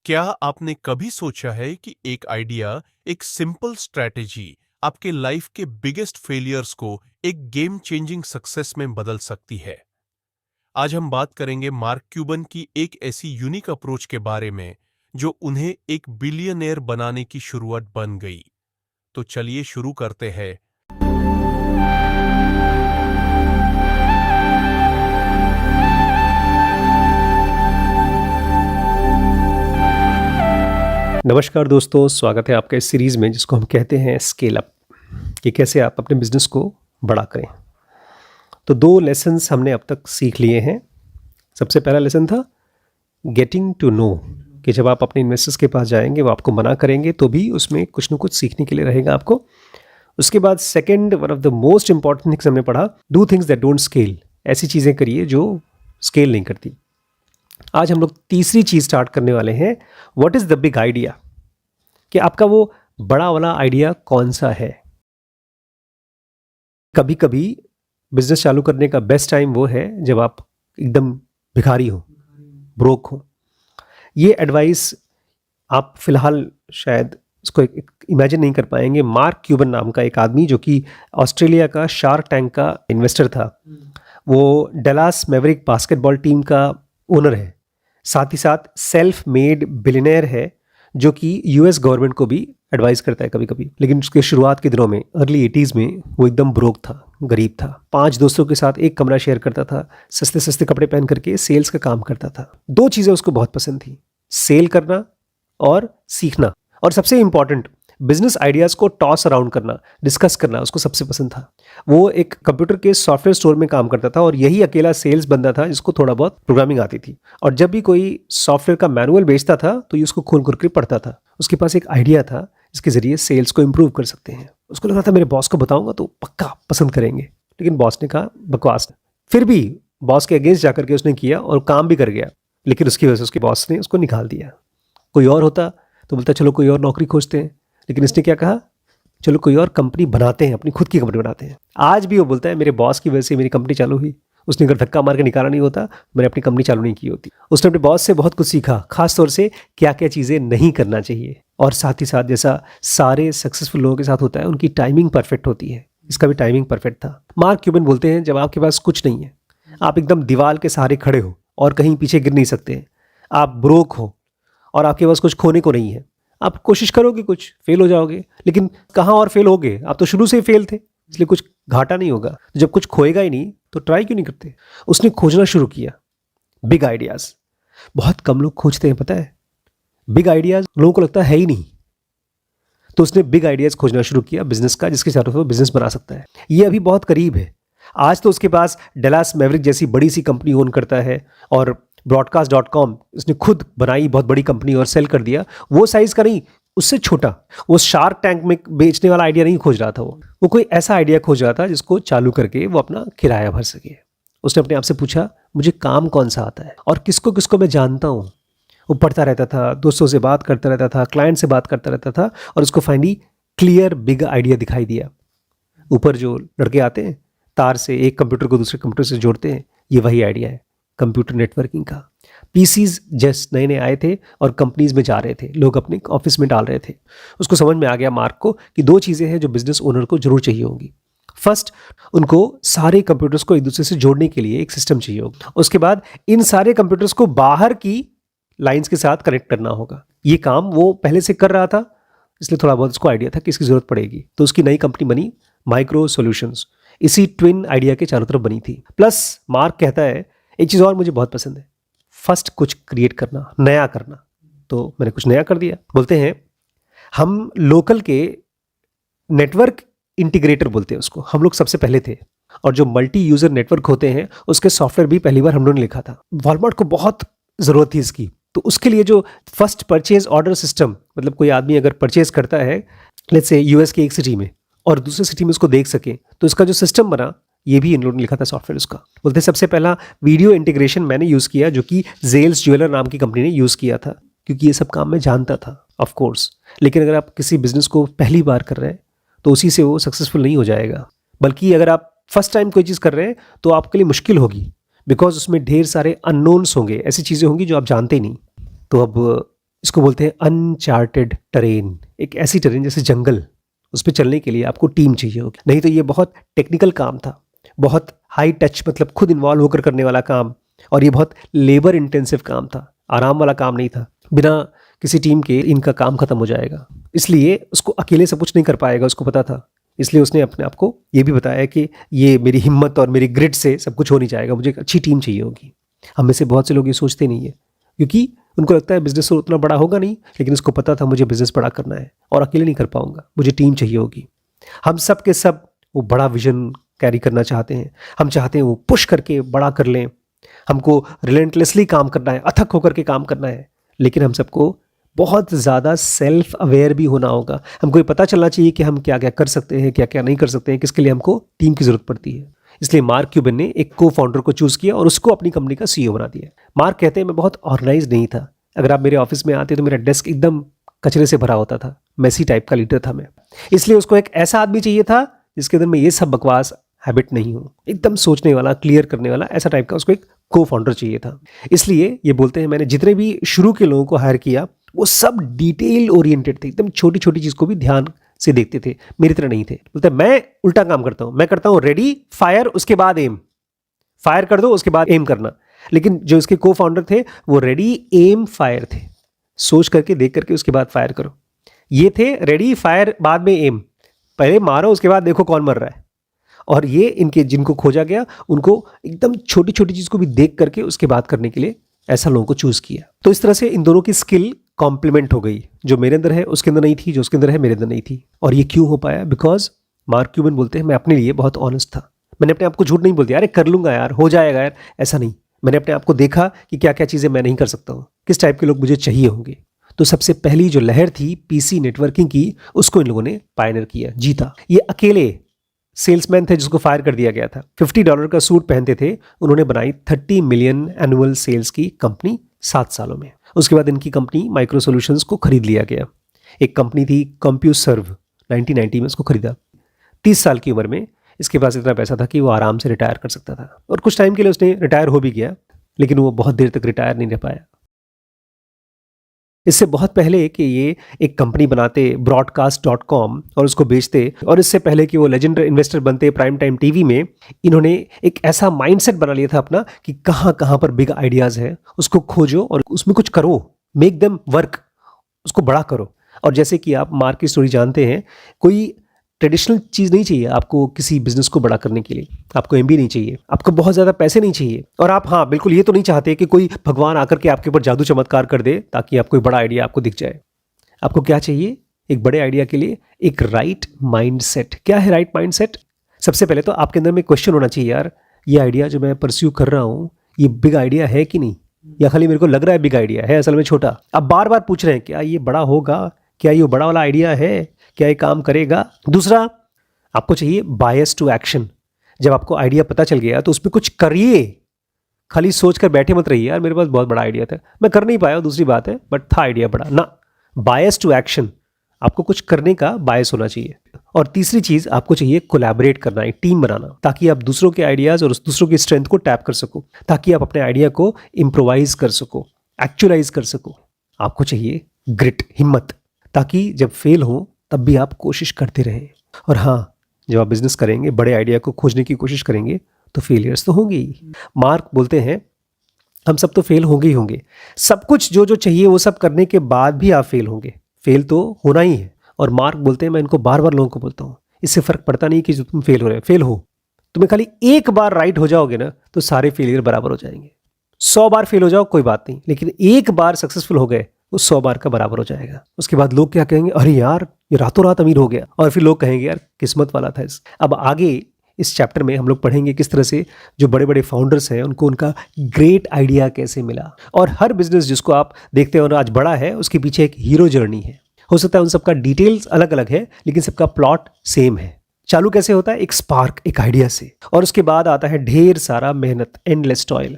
क्या आपने कभी सोचा है कि एक आइडिया, एक सिंपल स्ट्रैटेजी आपके लाइफ के बिगेस्ट फेलियर्स को एक गेम चेंजिंग सक्सेस में बदल सकती है? आज हम बात करेंगे मार्क क्यूबन की एक ऐसी यूनिक अप्रोच के बारे में जो उन्हें एक बिलियनेयर बनाने की शुरुआत बन गई। तो चलिए शुरू करते हैं। नमस्कार दोस्तों, स्वागत है आपका इस सीरीज़ में जिसको हम कहते हैं स्केल अप, कि कैसे आप अपने बिजनेस को बड़ा करें। तो 2 लेसन्स हमने अब तक सीख लिए हैं। सबसे पहला लेसन था गेटिंग टू नो, कि जब आप अपने इन्वेस्टर्स के पास जाएंगे वो आपको मना करेंगे तो भी उसमें कुछ ना कुछ सीखने के लिए रहेगा आपको। उसके बाद second, one of the most important things हमने पढ़ा, do things that don't scale. ऐसी चीज़ें करिए जो स्केल नहीं करती। आज हम लोग तीसरी चीज़ स्टार्ट करने वाले हैं, what is the big idea, कि आपका वो बड़ा वाला आइडिया कौन सा है। कभी कभी बिजनेस चालू करने का बेस्ट टाइम वो है जब आप एकदम भिखारी हो, ब्रोक हो। ये एडवाइस आप फिलहाल शायद इसको इमेजिन नहीं कर पाएंगे। मार्क क्यूबन नाम का एक आदमी, जो कि ऑस्ट्रेलिया का शार्क टैंक का इन्वेस्टर था, वो डलास मैवरिक बास्केटबॉल टीम का ओनर है, साथ ही साथ सेल्फ मेड बिलियनेयर है, जो कि यूएस गवर्नमेंट को भी एडवाइस करता है कभी कभी। लेकिन उसके शुरुआत के दिनों में, अर्ली 80s में, वो एकदम ब्रोक था, गरीब था। 5 दोस्तों के साथ एक कमरा शेयर करता था, सस्ते सस्ते कपड़े पहन करके सेल्स का काम करता था। 2 चीज़ें उसको बहुत पसंद थी, सेल करना और सीखना। और सबसे इंपॉर्टेंट, बिजनेस आइडियाज़ को टॉस अराउंड करना, डिस्कस करना उसको सबसे पसंद था। वो एक कंप्यूटर के सॉफ्टवेयर स्टोर में काम करता था और यही अकेला सेल्स बंदा था जिसको थोड़ा बहुत प्रोग्रामिंग आती थी। और जब भी कोई सॉफ्टवेयर का मैनुअल बेचता था तो ये उसको खोल करके पढ़ता था। उसके पास एक आइडिया था जिसके जरिए सेल्स को इम्प्रूव कर सकते हैं। उसको लगा था मेरे बॉस को बताऊंगा तो पक्का पसंद करेंगे। लेकिन बॉस ने कहा बकवास। फिर भी बॉस के अगेंस्ट जाकर के उसने किया और काम भी कर गया, लेकिन उसकी वजह से उसके बॉस ने उसको निकाल दिया। कोई और होता तो बोलता चलो कोई और नौकरी खोजते हैं, लेकिन इसने क्या कहा, चलो कोई और कंपनी बनाते हैं, अपनी खुद की कंपनी बनाते हैं। आज भी वो बोलता है मेरे बॉस की वजह से मेरी कंपनी चालू हुई, उसने अगर धक्का मार के निकाला नहीं होता मैंने अपनी कंपनी चालू नहीं की होती। उसने अपने बॉस से बहुत कुछ सीखा, खास तौर से क्या क्या चीज़ें नहीं करना चाहिए। और साथ ही साथ जैसा सारे सक्सेसफुल लोगों के साथ होता है, उनकी टाइमिंग परफेक्ट होती है। इसका भी टाइमिंग परफेक्ट था। मार्क क्यूबन बोलते हैं जब आपके पास कुछ नहीं है, आप एकदम दीवार के सहारे खड़े हो और कहीं पीछे गिर नहीं सकते, आप ब्रोक हो और आपके पास कुछ खोने को नहीं है, आप कोशिश करोगे, कुछ फेल हो जाओगे, लेकिन कहाँ और फेल होगे, आप तो शुरू से ही फेल थे, इसलिए कुछ घाटा नहीं होगा। तो जब कुछ खोएगा ही नहीं तो ट्राई क्यों नहीं करते। उसने खोजना शुरू किया बिग आइडियाज़। बहुत कम लोग खोजते हैं, पता है, बिग आइडियाज़ लोगों को लगता है ही नहीं। तो उसने बिग आइडियाज़ खोजना शुरू किया बिजनेस का, जिसके चारों तरफ बिजनेस बना सकता है। ये अभी बहुत करीब है। आज तो उसके पास डलास मैवरिक जैसी बड़ी सी कंपनी ओन करता है, और broadcast.com उसने खुद बनाई, बहुत बड़ी कंपनी, और सेल कर दिया। वो साइज का नहीं, उससे छोटा। वो शार्क टैंक में बेचने वाला आइडिया नहीं खोज रहा था, वो कोई ऐसा आइडिया खोज रहा था जिसको चालू करके वो अपना किराया भर सके। उसने अपने आप से पूछा मुझे काम कौन सा आता है और किसको किसको मैं जानता हूँ। वो पढ़ता रहता था, दोस्तों से बात करता रहता था, क्लाइंट से बात करता रहता था, और उसको फाइनली क्लियर बिग आइडिया दिखाई दिया। ऊपर जो लड़के आते हैं, तार से एक कंप्यूटर को दूसरे कंप्यूटर से जोड़ते हैं, ये वही आइडिया है कंप्यूटर नेटवर्किंग का। पीसीज जस्ट नए नए आए थे और कंपनीज में जा रहे थे, लोग अपने ऑफिस में डाल रहे थे। उसको समझ में आ गया मार्क को कि 2 चीज़ें हैं जो बिजनेस ओनर को जरूर चाहिए होंगी। फर्स्ट, उनको सारे कंप्यूटर्स को एक दूसरे से जोड़ने के लिए एक सिस्टम चाहिए होगा। उसके बाद इन सारे कंप्यूटर्स को बाहर की लाइंस के साथ कनेक्ट करना होगा। ये काम वो पहले से कर रहा था, इसलिए थोड़ा बहुत उसको आइडिया था कि इसकी जरूरत पड़ेगी। तो उसकी नई कंपनी बनी माइक्रो सॉल्यूशंस, इसी ट्विन आइडिया के चारों तरफ बनी थी। प्लस मार्क कहता है एक चीज़ और मुझे बहुत पसंद है, फर्स्ट कुछ क्रिएट करना, नया करना। तो मैंने कुछ नया कर दिया। बोलते हैं हम लोकल के नेटवर्क इंटीग्रेटर बोलते हैं उसको, हम लोग सबसे पहले थे। और जो मल्टी यूजर नेटवर्क होते हैं उसके सॉफ्टवेयर भी पहली बार हम लोगों ने लिखा था। वॉलमार्ट को बहुत ज़रूरत थी इसकी, तो उसके लिए जो फर्स्ट परचेज ऑर्डर सिस्टम, मतलब कोई आदमी अगर परचेज करता है लेट्स से यूएस के एक सिटी में और दूसरे सिटी में उसको देख सके, तो इसका जो सिस्टम बना ये भी इन लोगों ने लिखा था सॉफ्टवेयर उसका। बोलते सबसे पहला वीडियो इंटीग्रेशन मैंने यूज़ किया, जो कि जेल्स ज्वेलर नाम की कंपनी ने यूज़ किया था, क्योंकि ये सब काम मैं जानता था ऑफ कोर्स। लेकिन अगर आप किसी बिजनेस को पहली बार कर रहे हैं तो उसी से वो सक्सेसफुल नहीं हो जाएगा, बल्कि अगर आप फर्स्ट टाइम कोई चीज़ कर रहे हैं तो आपके लिए मुश्किल होगी, बिकॉज उसमें ढेर सारे अननोन्स होंगे, ऐसी चीज़ें होंगी जो आप जानते ही नहीं। तो अब इसको बोलते हैं अनचार्टेड टेरेन। एक ऐसी टेरेन जैसे जंगल, उस पर चलने के लिए आपको टीम चाहिए होगी, नहीं तो ये बहुत टेक्निकल काम था, बहुत हाई टच, मतलब खुद इन्वॉल्व होकर करने वाला काम, और ये बहुत लेबर इंटेंसिव काम था, आराम वाला काम नहीं था। बिना किसी टीम के इनका काम खत्म हो जाएगा, इसलिए उसको अकेले सब कुछ नहीं कर पाएगा, उसको पता था। इसलिए उसने अपने आप को ये भी बताया कि ये मेरी हिम्मत और मेरी ग्रिट से सब कुछ हो नहीं जाएगा, मुझे एक अच्छी टीम चाहिए होगी। हम में से बहुत से लोग ये सोचते नहीं है, क्योंकि उनको लगता है बिजनेस तो उतना बड़ा होगा नहीं, लेकिन उसको पता था मुझे बिजनेस बड़ा करना है और अकेले नहीं कर पाऊंगा, मुझे टीम चाहिए होगी। हम सब के सब वो बड़ा विजन कैरी करना चाहते हैं, हम चाहते हैं वो पुश करके बड़ा कर लें, हमको रिलेंटलेसली काम करना है, अथक होकर के काम करना है, लेकिन हम सबको बहुत ज़्यादा सेल्फ अवेयर भी होना होगा। हमको ये पता चलना चाहिए कि हम क्या क्या कर सकते हैं, क्या क्या नहीं कर सकते हैं, किसके लिए हमको टीम की ज़रूरत पड़ती है। इसलिए मार्क क्यूबन ने एक को फाउंडर को चूज़ किया और उसको अपनी कंपनी का सीईओ बना दिया। मार्क कहते हैं मैं बहुत ऑर्गेनाइज नहीं था, अगर आप मेरे ऑफिस में आते तो मेरा डेस्क एकदम कचरे से भरा होता था, मैसी टाइप का लीडर था मैं। इसलिए उसको एक ऐसा आदमी चाहिए था जिसके अंदर में ये सब बकवास हैबिट नहीं हो, एकदम सोचने वाला, क्लियर करने वाला, ऐसा टाइप का उसको एक को फाउंडर चाहिए था। इसलिए ये बोलते हैं मैंने जितने भी शुरू के लोगों को हायर किया वो सब डिटेल ओरिएंटेड थे, एकदम छोटी छोटी चीज़ को भी ध्यान से देखते थे, मेरी तरह नहीं थे। बोलते मैं उल्टा काम करता हूँ, मैं करता हूँ रेडी फायर उसके बाद एम, फायर कर दो उसके बाद एम करना। लेकिन जो इसके को फाउंडर थे वो रेडी एम फायर थे, सोच करके देख करके उसके बाद फायर करो। ये थे रेडी फायर बाद में एम, पहले मारो उसके बाद देखो कौन मर रहा है। और ये इनके जिनको खोजा गया उनको एकदम छोटी छोटी चीज़ को भी देख करके उसके बाद करने के लिए ऐसा लोगों को चूज़ किया। तो इस तरह से इन दोनों की स्किल कॉम्प्लीमेंट हो गई, जो मेरे अंदर है उसके अंदर नहीं थी, जो उसके अंदर है मेरे अंदर नहीं थी। और ये क्यों हो पाया? बिकॉज मार्क क्यूबन बोलते हैं मैं अपने लिए बहुत ऑनेस्ट था, मैंने अपने आप को झूठ नहीं बोल दिया, अरे कर लूंगा यार, हो जाएगा यार, ऐसा नहीं। मैंने अपने आप को देखा कि क्या क्या चीज़ें मैं नहीं कर सकता हूँ, किस टाइप के लोग मुझे चाहिए होंगे। तो सबसे पहली जो लहर थी पीसी नेटवर्किंग की, उसको इन लोगों ने पायनियर किया, जीता। ये अकेले सेल्समैन थे जिसको फायर कर दिया गया था, $50 का सूट पहनते थे, उन्होंने बनाई 30 मिलियन एनुअल सेल्स की कंपनी 7 सालों में। उसके बाद इनकी कंपनी माइक्रो सॉल्यूशंस को खरीद लिया गया। एक कंपनी थी कंप्यूसर्व, 1990 में उसको खरीदा। 30 साल की उम्र में इसके पास इतना पैसा था कि वो आराम से रिटायर कर सकता था, और कुछ टाइम के लिए उसने रिटायर हो भी गया, लेकिन वो बहुत देर तक रिटायर नहीं रह पाया। इससे बहुत पहले कि ये एक कंपनी बनाते broadcast.com और उसको बेचते, और इससे पहले कि वो लेजेंडर इन्वेस्टर बनते प्राइम टाइम टीवी में, इन्होंने एक ऐसा माइंडसेट बना लिया था अपना कि कहाँ कहाँ पर बिग आइडियाज़ है उसको खोजो और उसमें कुछ करो, मेक देम वर्क, उसको बड़ा करो। और जैसे कि आप मार्क की स्टोरी जानते हैं, कोई ट्रेडिशनल चीज़ नहीं चाहिए आपको किसी बिजनेस को बड़ा करने के लिए। आपको एमबीए नहीं चाहिए, आपको बहुत ज़्यादा पैसे नहीं चाहिए, और आप हाँ बिल्कुल ये तो नहीं चाहते कि कोई भगवान आकर के आपके ऊपर जादू चमत्कार कर दे ताकि आप कोई बड़ा आइडिया आपको दिख जाए। आपको क्या चाहिए एक बड़े आइडिया के लिए? एक राइट माइंडसेट। क्या है राइट माइंडसेट? सबसे पहले तो आपके अंदर में क्वेश्चन होना चाहिए, यार ये आइडिया जो मैं परस्यू कर रहा हूँ ये बिग आइडिया है कि नहीं, या खाली मेरे को लग रहा है बिग आइडिया है, असल में छोटा। आप बार बार पूछ रहे हैं क्या ये बड़ा होगा, क्या ये बड़ा वाला आइडिया है, क्या ये काम करेगा। दूसरा, आपको चाहिए बायस टू एक्शन। जब आपको आइडिया पता चल गया तो उसमें कुछ करिए, खाली सोच कर बैठे मत रहिए यार मेरे पास बहुत बड़ा आइडिया था, मैं कर नहीं पाया, दूसरी बात है, बट था आइडिया बड़ा ना। बायस टू एक्शन, आपको कुछ करने का बायस होना चाहिए। और तीसरी चीज, आपको चाहिए कोलैबोरेट करना, एक टीम बनाना, ताकि आप दूसरों के आइडियाज और दूसरों की स्ट्रेंथ को टैप कर सको, ताकि आप अपने आइडिया को इम्प्रोवाइज कर सको, एक्चुअलाइज कर सको। आपको चाहिए ग्रिट, हिम्मत, ताकि जब फेल हो तब भी आप कोशिश करते रहें। और हाँ, जब आप बिजनेस करेंगे, बड़े आइडिया को खोजने की कोशिश करेंगे तो फेलियर्स तो होंगे ही। मार्क बोलते हैं हम सब तो फेल होंगे ही होंगे, सब कुछ जो जो चाहिए वो सब करने के बाद भी आप फेल होंगे, फेल तो होना ही है। और मार्क बोलते हैं, मैं इनको बार बार लोगों को बोलता हूँ, इससे फर्क पड़ता नहीं कि जो तुम फेल हो रहे हो, फेल हो, तुम्हें खाली एक बार राइट हो जाओगे ना तो सारे फेलियर बराबर हो जाएंगे। 100 बार फेल हो जाओ कोई बात नहीं, लेकिन एक बार सक्सेसफुल हो गए वो 100 बार का बराबर हो जाएगा। उसके बाद लोग क्या कहेंगे, अरे यार ये रातों रात अमीर हो गया, और फिर लोग कहेंगे यार किस्मत वाला था इस। अब आगे इस चैप्टर में हम लोग पढ़ेंगे किस तरह से जो बड़े बड़े फाउंडर्स हैं उनको उनका ग्रेट आइडिया कैसे मिला। और हर बिजनेस जिसको आप देखते हैं और आज बड़ा है, उसके पीछे एक हीरो जर्नी है। हो सकता है उन सबका डिटेल्स अलग अलग है, लेकिन सबका प्लॉट सेम है। चालू कैसे होता है? एक स्पार्क, एक आइडिया से, और उसके बाद आता है ढेर सारा मेहनत, एंडलेस टॉयल,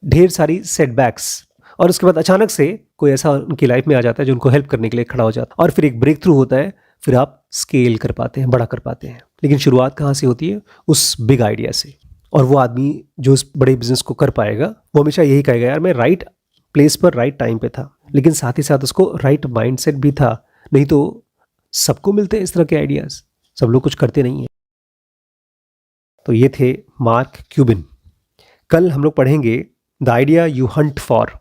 ढेर सारी सेटबैक्स, और उसके बाद अचानक से कोई ऐसा उनकी लाइफ में आ जाता है जो उनको हेल्प करने के लिए खड़ा हो जाता है, और फिर एक ब्रेक थ्रू होता है, फिर आप स्केल कर पाते हैं, बड़ा कर पाते हैं। लेकिन शुरुआत कहाँ से होती है? उस बिग आइडिया से। और वो आदमी जो उस बड़े बिजनेस को कर पाएगा वो हमेशा यही कहेगा, यार मैं राइट प्लेस पर राइट टाइम पे था, लेकिन साथ ही साथ उसको राइट माइंडसेट भी था। नहीं तो सबको मिलते हैं इस तरह के आइडियाज, सब लोग कुछ करते नहीं हैं। तो ये थे मार्क क्यूबिन। कल हम लोग पढ़ेंगे the idea you Hunt for.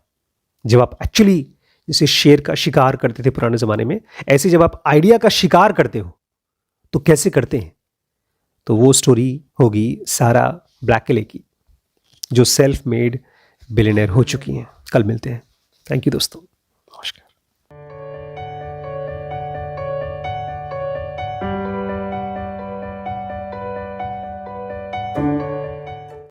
जब आप एक्चुअली जैसे शेर का शिकार करते थे पुराने जमाने में, ऐसे जब आप आइडिया का शिकार करते हो तो कैसे करते हैं। तो वो स्टोरी होगी सारा ब्लैकले की, जो सेल्फ मेड बिलियनर हो चुकी हैं। कल मिलते हैं। थैंक यू दोस्तों।